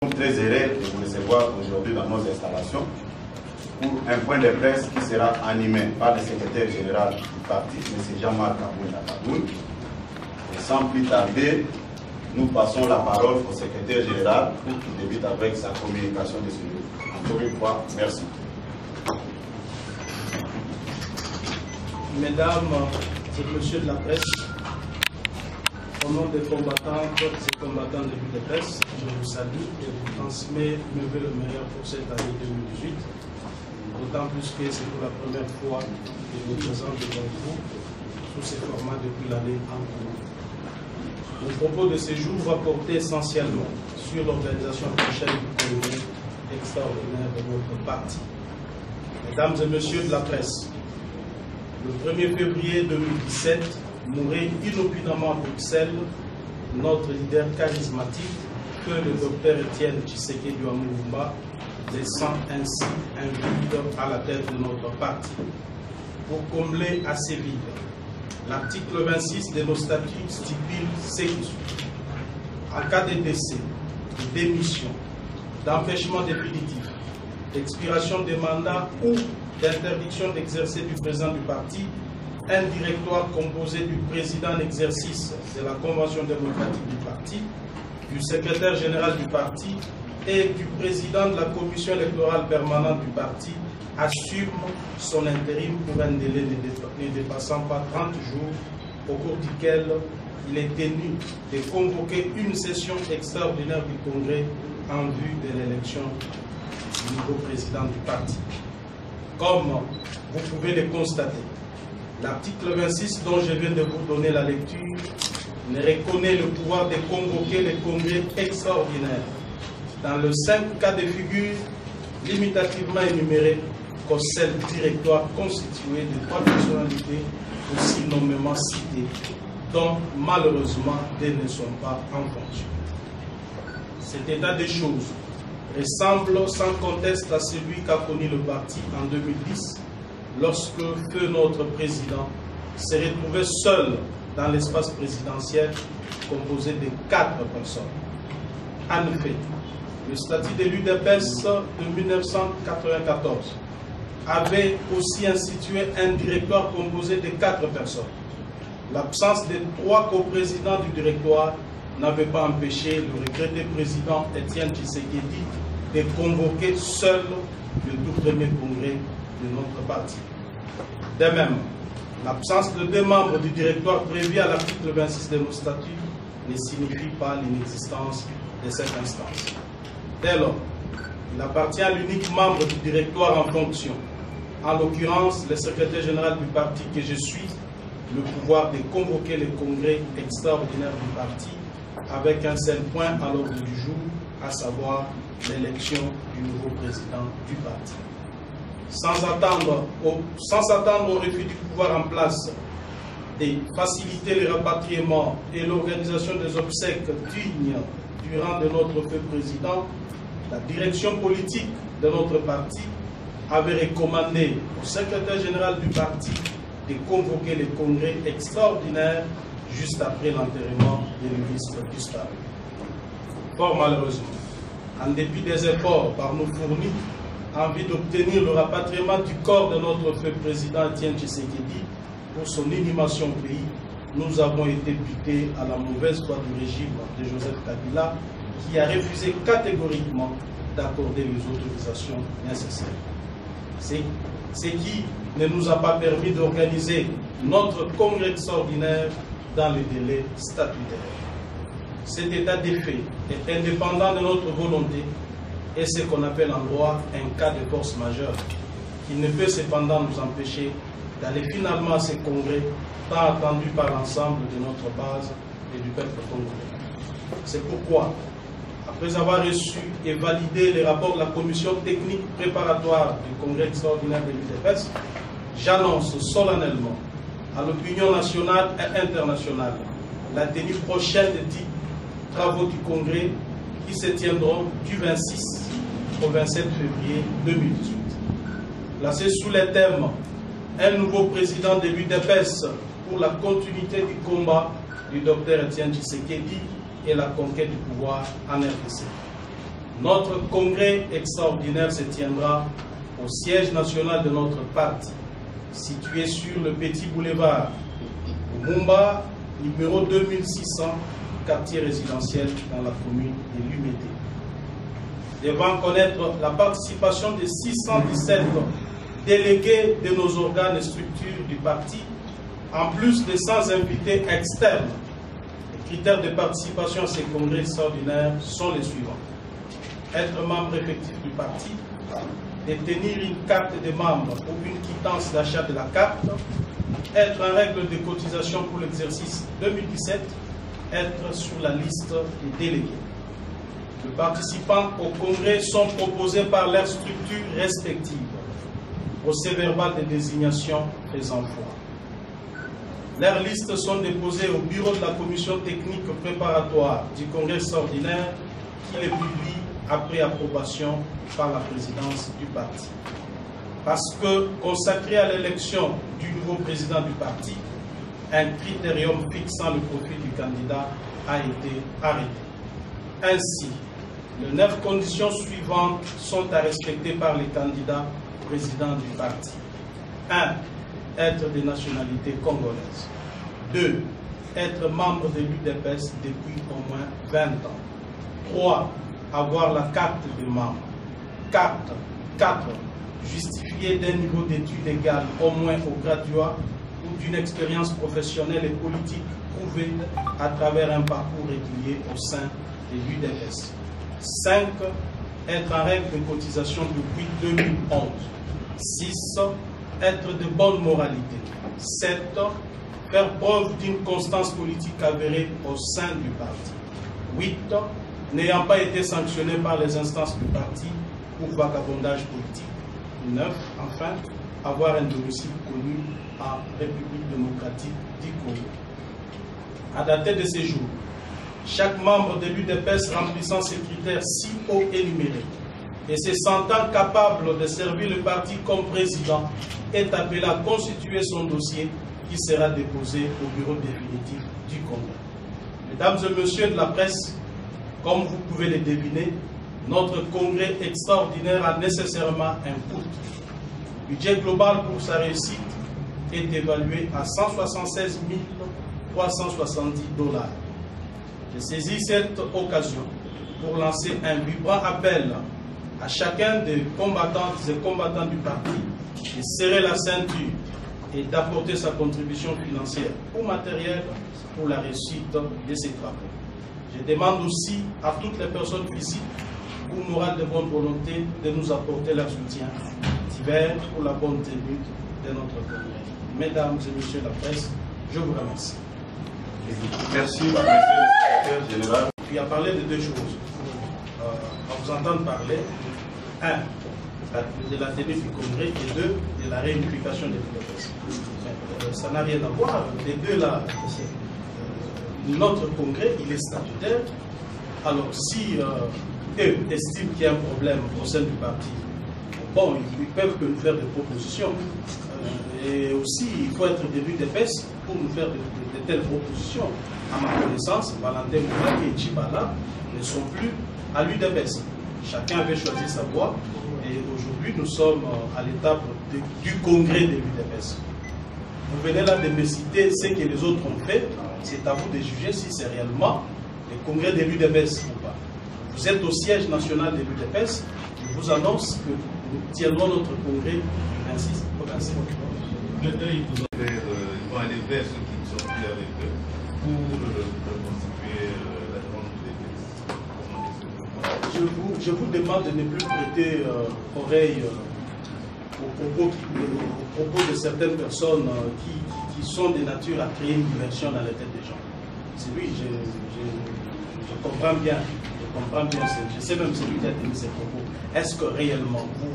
Nous sommes très heureux de vous recevoir aujourd'hui dans nos installations pour un point de presse qui sera animé par le secrétaire général du parti, M. Jean-Marc Kaboun. Et sans plus tarder, nous passons la parole au secrétaire général pour qu'il débute avec sa communication de ce jour. Encore une fois, merci. Mesdames et messieurs de la presse, au nom des combattantes et combattants de l'Union de presse, je vous salue et vous transmets mes vœux le meilleur pour cette année 2018, d'autant plus que c'est pour la première fois que je me présente devant vous sous ces formats depuis l'année en cours. Le propos de ce jour va porter essentiellement sur l'organisation prochaine du congrès extraordinaire de notre parti. Mesdames et messieurs de la presse, le 1er février 2017, mourait inopinément à Bruxelles notre leader charismatique que le docteur Étienne Tshisekedi Lumumba, laissant ainsi un vide à la tête de notre parti. Pour combler à ces vides, l'article 26 de nos statuts stipule ci-dessus. En cas de décès, de démission, d'empêchement définitif, d'expiration des mandats ou d'interdiction d'exercer du président du parti, un directoire composé du président en exercice de la Convention démocratique du parti, du secrétaire général du parti et du président de la commission électorale permanente du parti assume son intérim pour un délai ne dépassant pas 30 jours, au cours duquel il est tenu de convoquer une session extraordinaire du Congrès en vue de l'élection du nouveau président du parti. Comme vous pouvez le constater, l'article 26 dont je viens de vous donner la lecture ne reconnaît le pouvoir de convoquer les congrès extraordinaires dans le 5 cas de figure limitativement énumérés qu'au seul directoire constitué de 3 personnalités aussi nommément citées, dont malheureusement deux ne sont pas en fonction. Cet état des choses ressemble sans conteste à celui qu'a connu le parti en 2010, lorsque feu notre président s'est retrouvé seul dans l'espace présidentiel composé de 4 personnes. En effet, le statut de l'UDPS de 1994 avait aussi institué un directoire composé de 4 personnes. L'absence des 3 coprésidents du directoire n'avait pas empêché le regretté président Étienne Tshisekedi de convoquer seul le tout premier congrès de notre parti. De même, l'absence de 2 membres du directoire prévu à l'article 26 de nos statuts ne signifie pas l'inexistence de cette instance. Dès lors, il appartient à l'unique membre du directoire en fonction, en l'occurrence le secrétaire général du parti que je suis, le pouvoir de convoquer le congrès extraordinaire du parti avec un seul point à l'ordre du jour, à savoir l'élection du nouveau président du parti. Sans attendre au refus du pouvoir en place de faciliter le rapatriement et l'organisation des obsèques dignes du rang de notre feu président, la direction politique de notre parti avait recommandé au secrétaire général du parti de convoquer le congrès extraordinaire juste après l'enterrement de l'illustre disparu. Fort malheureusement, en dépit des efforts par nous fournis en vue d'obtenir le rapatriement du corps de notre feu président Étienne Tshisekedi pour son inhumation au pays, nous avons été butés à la mauvaise foi du régime de Joseph Kabila qui a refusé catégoriquement d'accorder les autorisations nécessaires. Ce qui ne nous a pas permis d'organiser notre congrès extraordinaire dans les délais statutaires. Cet état des faits est indépendant de notre volonté et ce qu'on appelle en droit un cas de force majeure, qui ne peut cependant nous empêcher d'aller finalement à ce congrès tant attendu par l'ensemble de notre base et du peuple congolais. C'est pourquoi, après avoir reçu et validé les rapports de la commission technique préparatoire du congrès extraordinaire de l'UDPS, j'annonce solennellement à l'opinion nationale et internationale la tenue prochaine des dits travaux du congrès qui se tiendront du 26 au 27 février 2018. Placé sous le thème « Un nouveau président de l'UDPS pour la continuité du combat du docteur Étienne Tshisekedi et la conquête du pouvoir en RDC ». Notre congrès extraordinaire se tiendra au siège national de notre parti, situé sur le Petit Boulevard, Lumumba, numéro 2600, quartier résidentiel dans la commune de Lumété. Devant connaître la participation de 617 délégués de nos organes et structures du parti, en plus de 100 invités externes. Les critères de participation à ces congrès extraordinaires sont les suivants. Être membre effectif du parti, détenir une carte de membre ou une quittance d'achat de la carte, être en règle de cotisation pour l'exercice 2017, être sur la liste des délégués. Les participants au congrès sont proposés par leurs structures respectives. Procès-verbal de désignation faisant foi. Leurs listes sont déposées au bureau de la commission technique préparatoire du congrès extraordinaire qui les publie après approbation par la présidence du parti. Parce que, consacré à l'élection du nouveau président du parti, un critérium fixant le profil du candidat a été arrêté. Ainsi, les 9 conditions suivantes sont à respecter par les candidats présidents du parti. 1. Être de nationalité congolaise. 2. Être membre de l'UDPS depuis au moins 20 ans. 3. Avoir la carte de membre. 4. Justifier d'un niveau d'études égal au moins au graduat ou d'une expérience professionnelle et politique prouvée à travers un parcours régulier au sein de l'UDPS. 5. Être en règle de cotisation depuis 2011. 6. Être de bonne moralité. 7. Faire preuve d'une constance politique avérée au sein du parti. 8. N'ayant pas été sanctionné par les instances du parti pour vagabondage politique. 9. Enfin, avoir un domicile connu en République démocratique du Congo. À dater de ces jours, chaque membre de l'UDPS remplissant ces critères si haut énumérés et se sentant capable de servir le parti comme président est appelé à constituer son dossier qui sera déposé au bureau définitif du Congrès. Mesdames et messieurs de la presse, comme vous pouvez le deviner, notre congrès extraordinaire a nécessairement un coût. Le budget global pour sa réussite est évalué à 176 370 $. Je saisis cette occasion pour lancer un vibrant appel à chacun des combattantes et combattants du parti de serrer la ceinture et d'apporter sa contribution financière ou matérielle pour la réussite de ces travaux. Je demande aussi à toutes les personnes physiques ou morales de bonne volonté de nous apporter leur soutien divers pour la bonne tenue de notre congrès. Mesdames et messieurs de la presse, je vous remercie. Merci, monsieur le secrétaire général. Il a parlé de 2 choses. On vous entend parler, 1, de la tenue du congrès et 2, de la réunification des l'UDPS. Ça n'a rien à voir. Les deux là, notre congrès, il est statutaire. Alors, si eux estiment qu'il y a un problème au sein du parti, bon, ils peuvent que nous faire des propositions. Et aussi, il faut être de l'UDPS pour nous faire de telles propositions. À ma connaissance, Valentin Moulaki et Tchibala ne sont plus à l'UDPS. Chacun avait choisi sa voie. Et aujourd'hui, nous sommes à l'étape du congrès de l'UDPS. Vous venez là de me citer ce que les autres ont fait. C'est à vous de juger si c'est réellement le congrès de l'UDPS ou pas. Vous êtes au siège national de l'UDPS. Je vous annonce que nous tiendrons notre congrès du 26 au 27. Ils vont aller vers ceux qui ne sont plus avec eux pour constituer la grande UDPS. Je vous demande de ne plus prêter oreille aux propos de certaines personnes qui sont de nature à créer une diversion dans la tête des gens. C'est lui, je comprends bien. Je sais même celui qui a tenu ces propos. Est-ce que réellement vous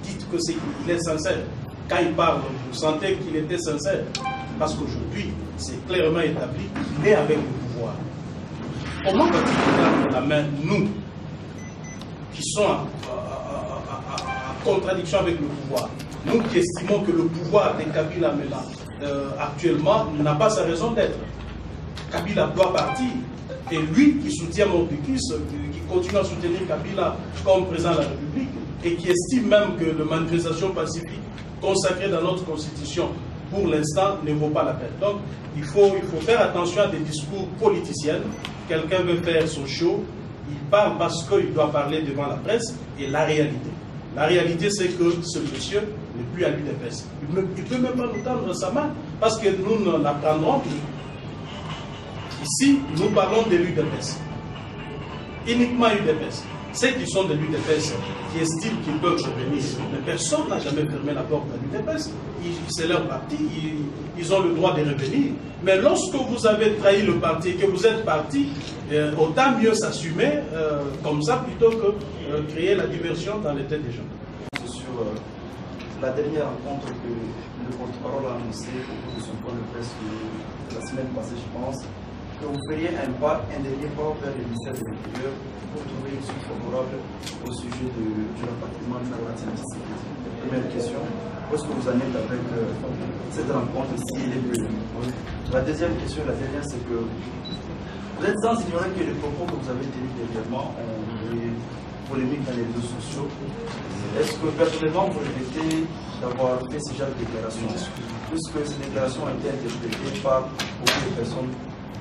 dites que qu'il est sincère? Quand il parle, vous sentez qu'il était sincère? Parce qu'aujourd'hui, c'est clairement établi qu'il est avec le pouvoir. Comment va-t-il prendre la main, nous, qui sommes en contradiction avec le pouvoir, nous qui estimons que le pouvoir de Kabila actuellement n'a pas sa raison d'être? Kabila doit partir. Et lui qui soutient Mordicus, continue à soutenir Kabila comme président de la République et qui estime même que la manifestation pacifique consacrée dans notre constitution, pour l'instant, ne vaut pas la peine. Donc, il faut faire attention à des discours politiciens. Quelqu'un veut faire son show, il parle parce qu'il doit parler devant la presse, et la réalité, c'est que ce monsieur n'est plus à l'UDPS. Il ne peut même pas nous tendre sa main, parce que nous ne la prendrons plus. Ici, nous parlons de l'UDPS. Uniquement UDPS. Ceux qui sont de l'UDPS, qui estiment qu'ils peuvent revenir, mais personne n'a jamais fermé la porte à l'UDPS. C'est leur parti, ils ont le droit de revenir. Mais lorsque vous avez trahi le parti et que vous êtes parti, autant mieux s'assumer comme ça plutôt que créer la diversion dans les têtes des gens. C'est sur la dernière rencontre que le porte-parole a annoncé au cours de son point de presse de la semaine passée, je pense, que vous feriez un dernier pas vers le ministère de l'Intérieur pour trouver une suite favorable au sujet du rapatriement de la sécurité. Première question, où est-ce que vous en êtes avec cette rencontre si elle est prévue? La deuxième question, la dernière, c'est que vous êtes sans ignorer que les propos que vous avez tenus dernièrement ont des polémiques dans les réseaux sociaux. Est-ce que personnellement vous regrettez d'avoir fait ce genre de déclaration, puisque ces déclarations ont été interprétées par beaucoup de personnes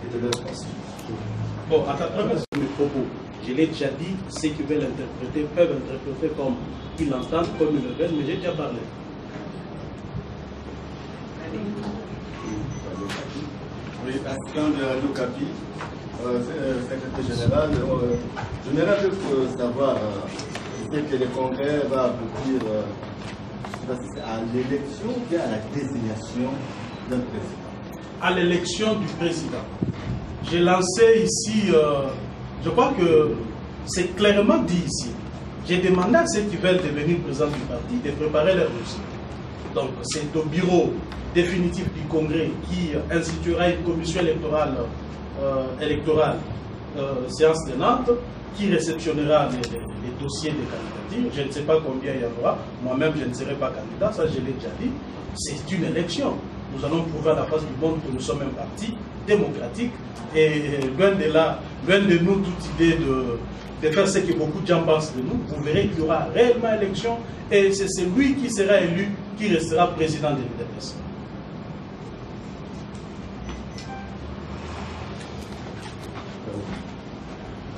et de leurs pensées? Bon, à ta première mes propos, je l'ai déjà dit, ceux qui veulent interpréter peuvent interpréter comme ils l'entendent, comme ils le veulent, mais j'ai déjà parlé. Oui, assistant de Radio Capi, secrétaire général, je n'aimerais que savoir que le Congrès va aboutir à l'élection ou bien à la désignation d'un président. À l'élection du président. J'ai lancé ici, je crois que c'est clairement dit ici. J'ai demandé à ceux qui veulent devenir président du parti de préparer leur dossier. Donc c'est au bureau définitif du Congrès qui instituera une commission électorale, séance de Nantes, qui réceptionnera les dossiers de candidature. Je ne sais pas combien il y en aura. Moi-même, je ne serai pas candidat, ça je l'ai déjà dit. C'est une élection. Nous allons prouver à la face du monde que nous sommes un parti démocratique et loin de nous toute idée de faire ce que beaucoup de gens pensent de nous. Vous verrez qu'il y aura réellement élection et c'est celui qui sera élu qui restera président de l'UDPS.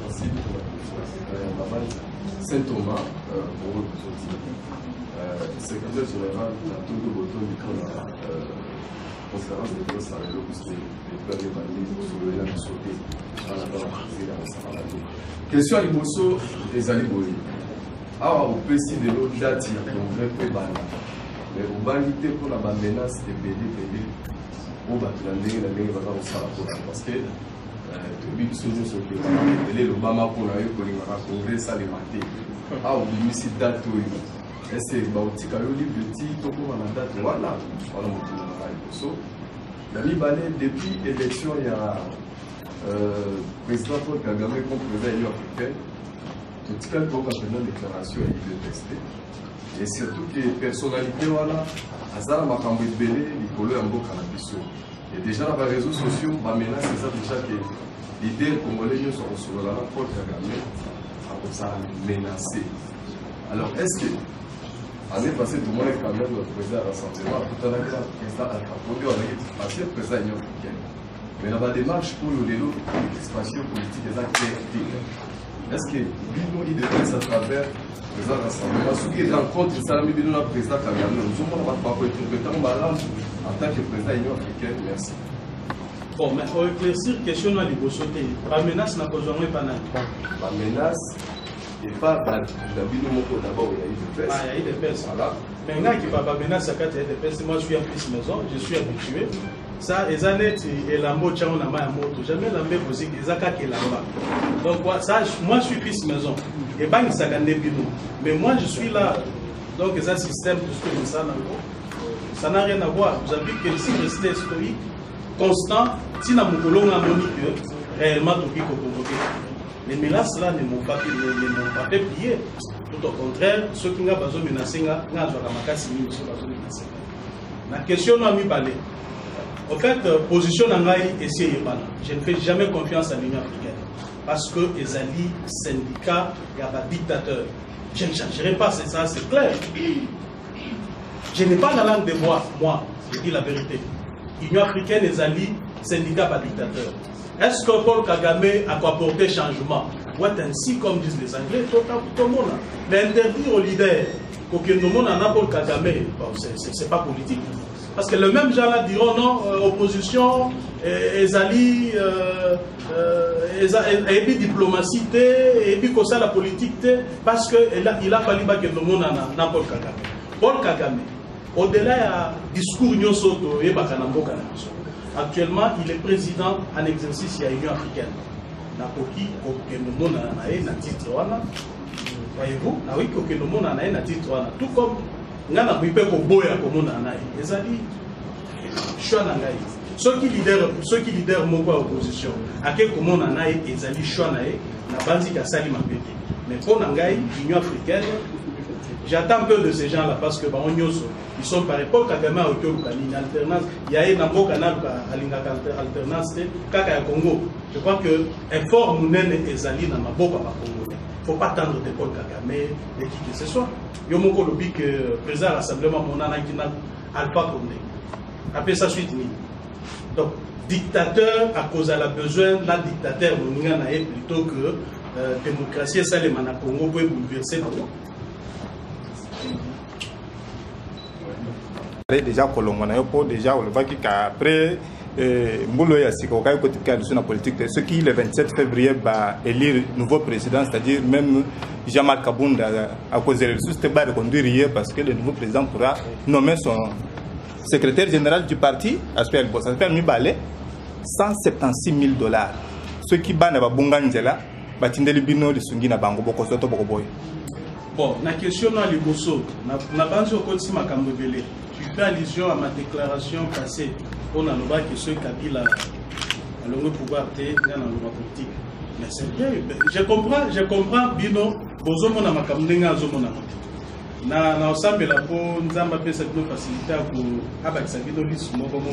Merci pour la question. Saint-Thomas, secrétaire général de la Togo Boto Nicolas, conférence de grosses à l'élo, puisque les plans évalués sur le lien de sauter dans la barre de question à l'Iboso des Aliboyi. Alors, au PC de l'autre date, il y a un vrai prébat. Mais au banité pour la menace de BD, au Batulandé, la ligne va dans le parce que le soutien sur le Obama pour la Congrès, ça les maté. Ah, au limite date, est-ce que Bautika Yoli petit, Toko Mandat, voilà, voilà mon tour. Depuis l'élection, il y a président Paul Kagame comme président de l'Union africaine. Tout ce qu'il y a une déclaration à l'UDPS. Et surtout que les personnalités, voilà, Azara Makambo Belé, Nicolas Ambo Canabiso. Et déjà dans les réseaux sociaux, ma menace, c'est ça déjà que l'idée congolais sont sur la Paul Kagame, ça menacé. Alors, est-ce que l'année passée, tout le monde est quand même notre président à l'Assemblée, tout à l'heure, le président Al-Kapondi, on a passé le président de l'Union africaine. Mais dans la démarche pour l'expansion politique, les acteurs, est-ce que l'Union IDPS à travers le président de l'Assemblée, ceux qui rencontrent le président Kagame, nous sommes pas compétents en tant que président de l'Union africaine? Merci. Bon, mais pour éclaircir la question de l'Ibosoté, la menace n'a pas pas la menace n'est pas d'abord, il y a eu des il y a eu des pèses. Voilà. Maintenant, qui va pas menace à 4 des pèses, moi je suis en plus maison, je suis habitué. Ça, les années, et la moto, on a ma moto, jamais la même aussi, les acas qui est là-bas. Donc, ça, moi je suis fils maison. Et pas une sagane bino. Mais moi je suis là. Donc, c'est un système de ce que ça n'a rien à voir. Vous avez vu que si rester historique, constant, si nous avons monique, réellement, les menaces là ne m'ont pas fait plier. Tout au contraire, ceux qui ont besoin de menacer, la question n'a mis balai. En fait, position d'Angaï et je ne fais jamais confiance à l'Union africaine. parce que les alliés syndicats et un dictateur. Je ne changerai pas, c'est ça, c'est clair. Je n'ai pas la langue de bois, moi, je dis la vérité. Union africaine, les alliés syndicats, pas dictateurs. Est-ce que Paul Kagame a apporté changement? Ouais, ainsi, comme disent les Anglais, tout le monde. Mais interdire aux leaders que tout le monde en a Paul Kagame, bon, c'est pas politique. Parce que le même gens là diront non, opposition, Ezali, et puis diplomatie, et puis comme ça la politique, parce qu'il a fallu que tout le monde en a Paul Kagame. Paul Kagame, au-delà du discours Nyosoto et Bakanambo Kanamso, actuellement il est président en exercice de l'Union africaine. Nakoki, que le monde en a un titre, voyez-vous, que le monde en a un titre, tout comme ngana kuipe ko boya ko mona na ezali choix na ngai ceux qui leader moko opposition ake ko mona na ezali choix na na banzi ka sali mapete mais pour na ngai Union africaine j'attends un peu de ces gens là parce que ba onyoso ils sont par Paul Kagame au Kyoukani alternance il y a na mboka na alinga alternance kaka ya Congo je crois que effort munene ezali na maboka ba Congo. Il ne faut pas attendre de Paul Kagame et qui que ce soit. Il y a mon lobby que le président de l'Assemblée Alpha Condé. Après ça, suite. Donc, dictateur, à cause de la besoin, la dictateur, plutôt que démocratie, ça les mana Congo pour bouleverser. Déjà, déjà, on le voit qu'après. Mboulo Yassiko, la politique, ce qui le 27 février va élire nouveau président, c'est-à-dire même Jean-Marc Kabounda à cause des ressources, de conduire parce que le nouveau président pourra nommer son secrétaire général du parti, Aspect Albo. Ça fait $176 000. Ce qui va na Bunganzela, Batindeli Bino, le Sungi na Bango Boko Soto Bokoboy. Bon, la question na Liboso, na base au côté Makambo Vélé. Tu fais allusion à ma déclaration passée. On a le que ceux qui ont le pouvoir dans la politique. Mais c'est bien. Je comprends, Bino, Bozomo na Makamdenga Zomona. Na ensemble la peau, nous avons fait cette facilité pour Abaksa Bino Lis Mobomo.